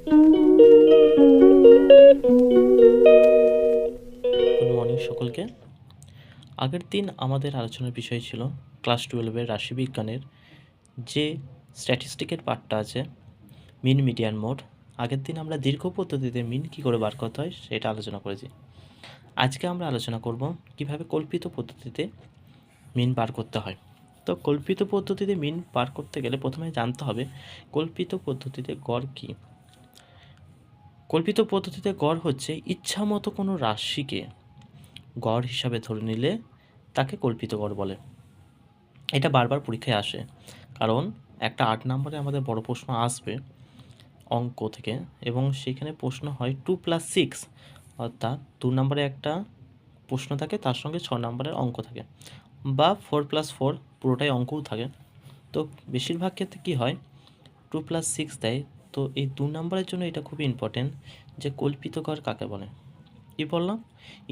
Good morning সকলকে। আগের দিন আমাদের আলোচনার বিষয় ছিল ক্লাস 12-এর রাশিবিজ্ঞানের যে স্ট্যাটিস্টিকের পার্টটা আছে, মিন, মিডিয়ান, মোড। আগের দিন আমরা দীর্ঘ পদ্ধতিতে মিন কী করে বার করতে হয় সেটা আলোচনা করেছি। আজকে আমরা আলোচনা করব কিভাবে কল্পিত পদ্ধতিতে মিন বার করতে হয়। তো কল্পিত পদ্ধতিতে মিন বার করতে গেলে প্রথমে জানতে হবে কল্পিত পদ্ধতিতে গড় কী। কল্পিত পদ্ধতিতে গড় হচ্ছে ইচ্ছামতো কোনো রাশিকে গড় হিসাবে ধরে নিলে তাকে কল্পিত গড় বলে। এটা বারবার পরীক্ষায় আসে, কারণ একটা 8 নম্বরে আমাদের বড় প্রশ্ন আসবে অঙ্ক থেকে, এবং সেখানে প্রশ্ন হয় 2 + 6, অর্থাৎ 2 নম্বরে একটা প্রশ্ন থাকে, তার সঙ্গে 6 নম্বরের অঙ্ক থাকে, বা 4 + 4 পুরোটাই অঙ্কও থাকে। তো বেশিরভাগ ক্ষেত্রে কী হয়, 2 + 6 দেয়। তো এই 2 নম্বরের জন্য এটা খুবই ইম্পর্টেন্ট যে কল্পিত গড় কাকে বলে। কী বললাম?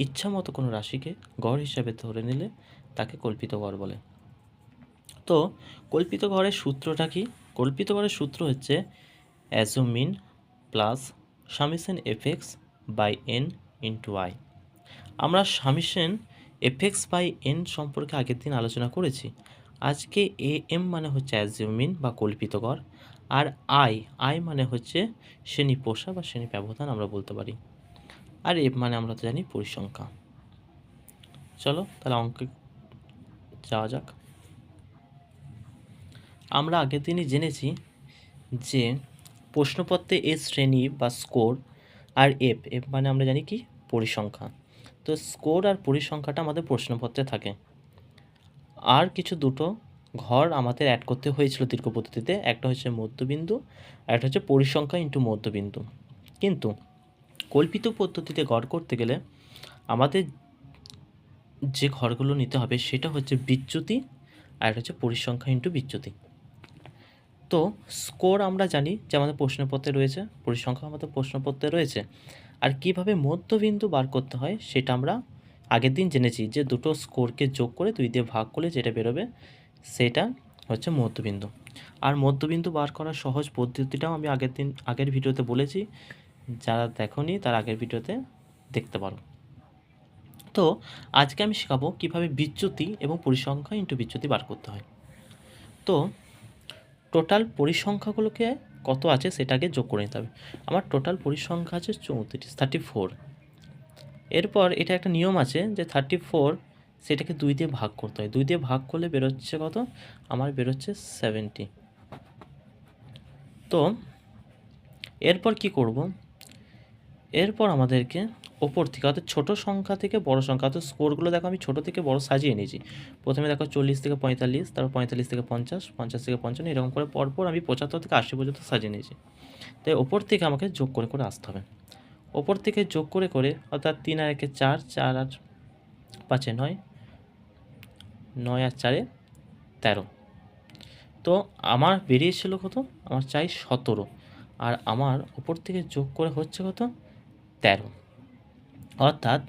ইচ্ছা মতো কোনো রাশিকে গড় হিসাবে ধরে নিলে তাকে কল্পিত গড় বলে। তো কল্পিত গড়ের সূত্রটা কি? কল্পিত গড়ের সূত্র হচ্ছে assume mean plus summation fx by n into i. আমরা সামেশন এফএক্স বাই এন সম্পর্কে আগের দিন আলোচনা করেছি। আজকে এ এম মানে হচ্ছে অ্যাজুম মিন বা কল্পিত গড়, আর আই মানে হচ্ছে শ্রেণী পোষা বা শ্রেণী ব্যবধান আমরা বলতে পারি, আর এফ মানে আমরা তো জানি পরিসংখ্যা। চলো তাহলে অঙ্কে যাওয়া যাক। আমরা আগের দিনই জেনেছি যে প্রশ্নপত্রে এ শ্রেণী বা স্কোর, আর এফ মানে আমরা জানি কি পরিসংখ্যা। তো স্কোর আর পরিসংখ্যাটা আমাদের প্রশ্নপত্রে থাকে। আর কিছু দুটো ঘর আমাদের অ্যাড করতে হয়েছিল দীর্ঘ পদ্ধতিতে, একটা হচ্ছে মধ্যবিন্দু আর একটা হচ্ছে পরিসংখ্যা ইন্টু মধ্যবিন্দু। কিন্তু কল্পিত পদ্ধতিতে গড় করতে গেলে আমাদের যে ঘরগুলো নিতে হবে সেটা হচ্ছে বিচ্যুতি, আর একটা হচ্ছে পরিসংখ্যা ইন্টু বিচ্যুতি। তো স্কোর আমরা জানি যে আমাদের প্রশ্নপত্রে রয়েছে, পরিসংখ্যা আমাদের প্রশ্নপত্রে রয়েছে। আর কিভাবে মধ্যবিন্দু বার করতে হয় সেটা আমরা আগের দিন জেনেছি, যে দুটো স্কোরকে যোগ করে 2 দিয়ে ভাগ করলে যেটা বেরোবে সেটা হচ্ছে মধ্যবিন্দু। আর মধ্যবিন্দু বার করার সহজ পদ্ধতিটাও আমি আগের ভিডিওতে বলেছি, যারা দেখোনি তার আগের ভিডিওতে দেখতে পারো। তো আজকে আমি শেখাবো কীভাবে বিচ্যুতি এবং পরিসংখ্যা ইন্টু বিচ্যুতি বার করতে হয়। তো টোটাল পরিসংখ্যাগুলোকে কত আছে সেটাকে যোগ করে নিতে হবে। আমার টোটাল পরিসংখ্যা আছে 34। এরপর এটা একটা নিয়ম আছে যে 34 সেটাকে 2 দিয়ে ভাগ করতে হয়। 2 দিয়ে ভাগ করলে বেরোচ্ছে কত? আমার বেরোচ্ছে 70। তো এরপর কি করব? এরপর আমাদেরকে ওপর থেকে, অর্থাৎ ছোটো সংখ্যা থেকে বড় সংখ্যা, অর্থাৎ স্কোরগুলো দেখো আমি ছোটো থেকে বড় সাজিয়ে নিয়েছি। প্রথমে দেখো 40 থেকে 45, তারপর 45 থেকে 50, 50 থেকে 55, এরকম করে পরপর আমি 75 থেকে 80 পর্যন্ত সাজিয়ে নিয়েছি। তাই ওপর থেকে আমাকে যোগ করে করে আসতে হবে। ওপর থেকে যোগ করে করে, অর্থাৎ 3 আর 1 4, 4 আর 5 9, 9 আর 4 13। তো আমার বেরিয়েছিল কত? আমার চাই 17, আর আমার ওপর থেকে যোগ করে হচ্ছে কত? 13। অর্থাৎ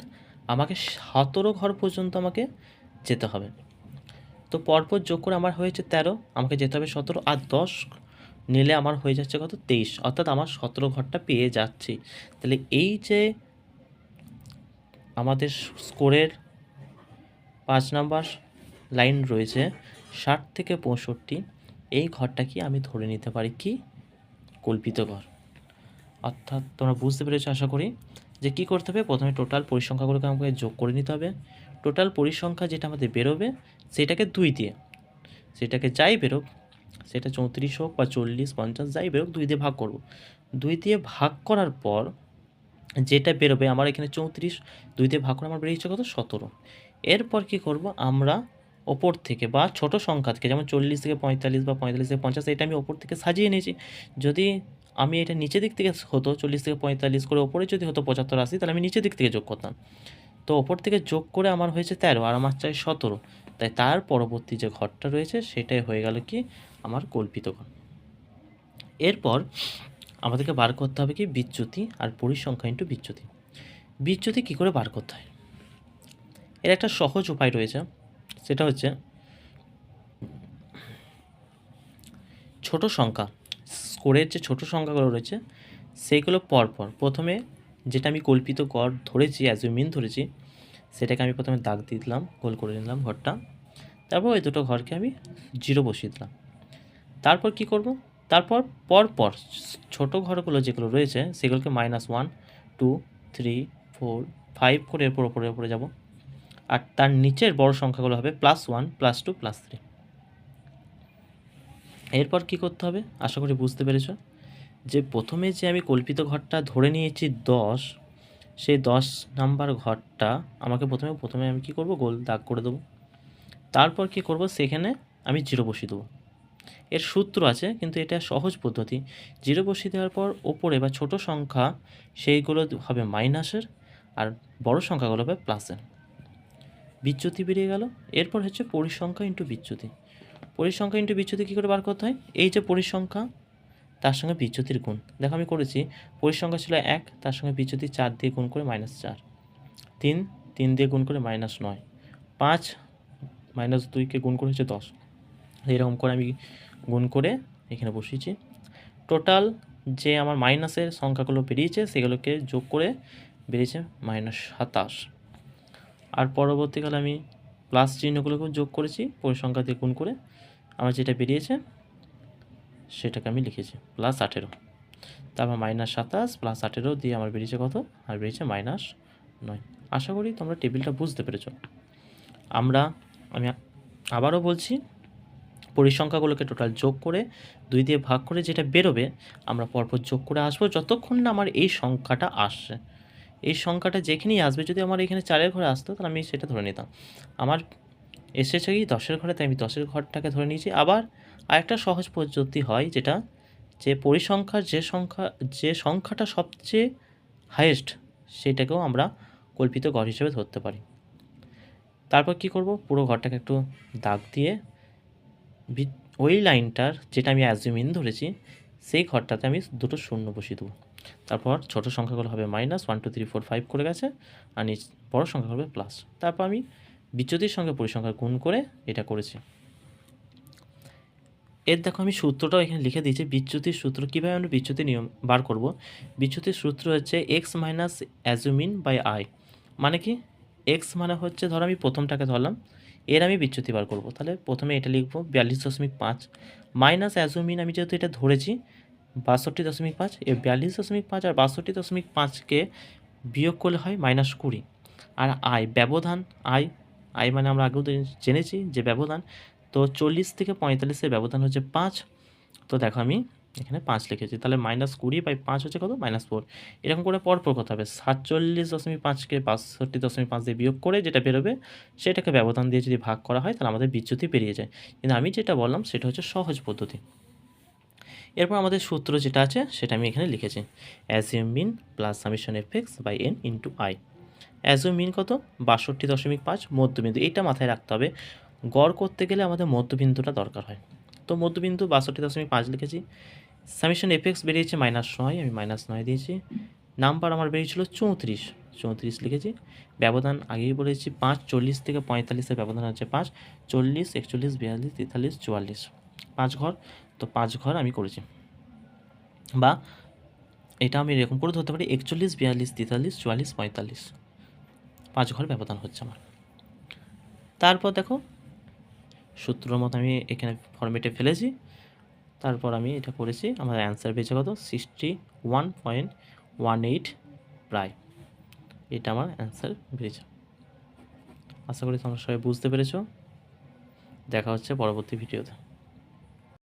আমাকে 17 ঘর পর্যন্ত আমাকে যেতে হবে। তো পরপর যোগ করে আমার হয়েছে 13, আমাকে যেতে হবে 17, আর 10 নিলে আমার হয়ে যাচ্ছে কত? 23। অর্থাৎ আমার 17 ঘরটা পেয়ে যাচ্ছি। তাহলে এই যে আমাদের স্কোরের 5 নাম্বার লাইন রয়েছে 60 থেকে 65, এই ঘরটা কি আমি ধরে নিতে পারি কি কল্পিত ঘর। অর্থাৎ তোমরা বুঝতে পেরেছো আশা করি যে কী করতে হবে। প্রথমে টোটাল পরিসংখ্যাগুলোকে আমাকে যোগ করে নিতে হবে। টোটাল পরিসংখ্যা যেটা আমাদের বেরোবে সেটাকে 2 দিয়ে, সেটাকে যাই বেরোক, সেটা 34 হোক বা 40 50 যাই বেরোক, 2 দিয়ে ভাগ করব। 2 দিয়ে ভাগ করার পর যেটা বেরোবে, আমার এখানে 34, 2 দিয়ে ভাগ করে আমার বেরিয়েছে কত? 17। এরপর কি করব, আমরা ওপর থেকে বা ছোট সংখ্যা থেকে, যেমন 40 থেকে 45 বা 45 থেকে 50, এটা আমি ওপর থেকে সাজিয়ে নিয়েছি। যদি আমি এটা নিচের দিক থেকে হতো 40 থেকে 45 করে, ওপরে যদি হতো 75 80, তাহলে আমি নিচের দিক থেকে যোগ করতাম। তো ওপর থেকে যোগ করে আমার হয়েছে 13, আর আমার চাই 17। তাই তার পরবর্তী যে ঘরটা রয়েছে সেটাই হয়ে গেল কি আমার কল্পিত ঘর। এরপর আমাদেরকে বার করতে হবে কি বিচ্যুতি আর পরিসংখ্যা ইন্টু বিচ্যুতি। বিচ্যুতি কী করে বার করতে হয়? এর একটা সহজ উপায় রয়েছে, সেটা হচ্ছে ছোট সংখ্যা, স্কোরের যে ছোট সংখ্যাগুলো রয়েছে সেইগুলো পরপর প্রথমে যেটা আমি কল্পিত গড় ধরেছি, অ্যাজিউমিন ধরেছি, সেটাকে আমি প্রথমে দাগ দিয়ে দিলাম, গোল করে নিলাম ঘরটা। তারপর ওই দুটো ঘরকে আমি 0 বসিয়ে দিলাম। তারপর কি করব, তারপর পরপর ছোট ঘরগুলো যেগুলো রয়েছে সেগুলোকে -1, 2, 3, 4, 5 করে এরপর ওপরে যাব। আর তার নিচের বড় সংখ্যাগুলো হবে +1, +2, +3। এরপর কি করতে হবে আশা করি বুঝতে পেরেছ, যে প্রথমে যে আমি কল্পিত ঘরটা ধরে নিয়েছি 10, সেই 10 নাম্বার ঘরটা আমাকে প্রথমে আমি কি করব, গোল দাগ করে দেবো। তারপর কি করব, সেখানে আমি 0 বসিয়ে দেবো। এর সূত্র আছে, কিন্তু এটা সহজ পদ্ধতি। 0 বসিয়ে দেওয়ার পর ওপরে বা ছোট সংখ্যা সেইগুলো হবে মাইনাসের, আর বড় সংখ্যাগুলো হবে প্লাসের। বিচ্যুতি বেরিয়ে গেল। এরপর হচ্ছে পরিসংখ্যা ইন্টু বিচ্যুতি। পরিসংখ্যা ইন্টু বিচ্যুতি কী করে বার করতে হয়, এই যে পরিসংখ্যা তার সঙ্গে বিচ্যুতির গুণ। দেখো আমি করেছি, পরিসংখ্যা ছিল 1, তার সঙ্গে বিচ্যুতি 4 দিয়ে গুণ করে -4, 3 দিয়ে গুণ করে -9, 5 -2কে গুণ করে হচ্ছে 10। এরকম করে আমি গুণ করে এখানে বসিয়েছি। টোটাল যে আমার মাইনাসের সংখ্যাগুলো বেরিয়েছে সেগুলোকে যোগ করে বেরিয়েছে -27। আর পরবর্তীকালে আমি প্লাস চিহ্নগুলোকেও যোগ করেছি, পরিসংখ্যা দিয়ে গুণ করে আমার যেটা বেরিয়েছে সেটাকে আমি লিখেছি +18। তারপর -27 +18 দিয়ে আমার বেরিয়েছে কত, আর বেরিয়েছে -9। আশা করি তোমরা টেবিলটা বুঝতে পেরেছ। আমি আবারও বলছি, পরিসংখ্যাগুলোকে টোটাল যোগ করে 2 দিয়ে ভাগ করে যেটা বেরোবে আমরা পরপর যোগ করে আসবো যতক্ষণ না আমার এই সংখ্যাটা আসছে। এই সংখ্যাটা যেখানেই আসবে, যদি আমার এখানে 4-এর ঘরে আসতো তাহলে আমি সেটা ধরে নিতাম। আমার এসেছে কি 10-এর ঘরে, তাই আমি 10-এর ঘরটাকে ধরে নিয়েছি। আবার আরেকটা সহজ পদ্ধতি হয়, যেটা যে পরিসংখ্যার যে সংখ্যাটা সবচেয়ে হাইয়েস্ট সেটাকেও আমরা কল্পিত গড় হিসেবে ধরতে পারি। তারপর কি করব, পুরো ঘরটাকে একটু দাগ দিয়ে ওই লাইনটার যেটা আমি অ্যাজিউমিন ধরেছি সেই ঘরটাতে আমি দুটো শূন্য বসিয়ে দেবো। তারপর ছোটো সংখ্যাগুলো হবে -1, 2, 3, 4, 5 করে গেছে, আর বড় সংখ্যা হবে প্লাস। তারপর আমি বিচ্যুতির সঙ্গে পরিসংখ্যা গুণ করে এটা করেছি। এর দেখো আমি সূত্রটাও এখানে লিখে দিয়েছি। বিচ্যুতির সূত্র কীভাবে আমরা বিচ্যুতির নিয়ম বার করব, বিচ্যুতির সূত্র হচ্ছে x - অ্যাজিউমিন বাই i। মানে কি, x মানে হচ্ছে, ধরো আমি প্রথমটাকে ধরলাম, এর আমি বিচ্যুতি বার করব, তাহলে প্রথমে এটা লিখবো 42.5 মাইনাস অ্যাজিউমিন, আমি যেহেতু এটা ধরেছি 62.5, এই 42.5 আর 62.5কে বিয়োগ করলে হয় -20। আর i ব্যবধান, i মানে আমরা আগেও জেনেছি যে ব্যবধান, তো 40 থেকে 45-এর ব্যবধান হচ্ছে 5। তো দেখো আমি এখানে 5 লিখেছি, তাহলে -20/5 হচ্ছে কত, -4। এরকম করে পরপর করতে হবে। 47.5কে 62.5 দিয়ে বিয়োগ করে যেটা বেরোবে সেটাকে ব্যবধান দিয়ে যদি ভাগ করা হয় তাহলে আমাদের বিচ্যুতি বেরিয়ে যায়। কিন্তু আমি যেটা বললাম সেটা হচ্ছে সহজ পদ্ধতি। এরপর আমাদের সূত্র যেটা আছে সেটা আমি এখানে লিখেছি, assume mean plus summation fx by n into i। Assume mean কত, 62.5 মধ্যবিন্দু, এইটা মাথায় রাখতে হবে। গড় করতে গেলে আমাদের মধ্যবিন্দুটা দরকার হয়, তো মধ্যবিন্দু 62.5 লিখেছি। সামেশন fx বেরিয়েছে -9, আমি -9 দিয়েছি। নাম্বার আমার বেরিয়েছিল 34 লিখেছি। ব্যবধান আগেই বলেছি 5, 40 থেকে 45-এর ব্যবধান হচ্ছে 5, 40, 41, 42, 43, 44, 5 ঘর। তো 5 ঘর আমি করেছি, বা এটা আমি এরকম করে ধরতে পারি 41, 42, 43, 44, 45, 5 ঘর ব্যবধান হচ্ছে আমার। তারপর দেখো সূত্রের মতো আমি এখানে ফর্মেটে ফেলেছি, তারপর আমি এটা করেছি। আমার অ্যান্সার পেয়েছে কত, 61.18 প্রায়, এটা আমার অ্যান্সার বেরিয়েছে। আশা করি তোমরা সবাই বুঝতে পেরেছো। দেখা হচ্ছে পরবর্তী ভিডিওতে।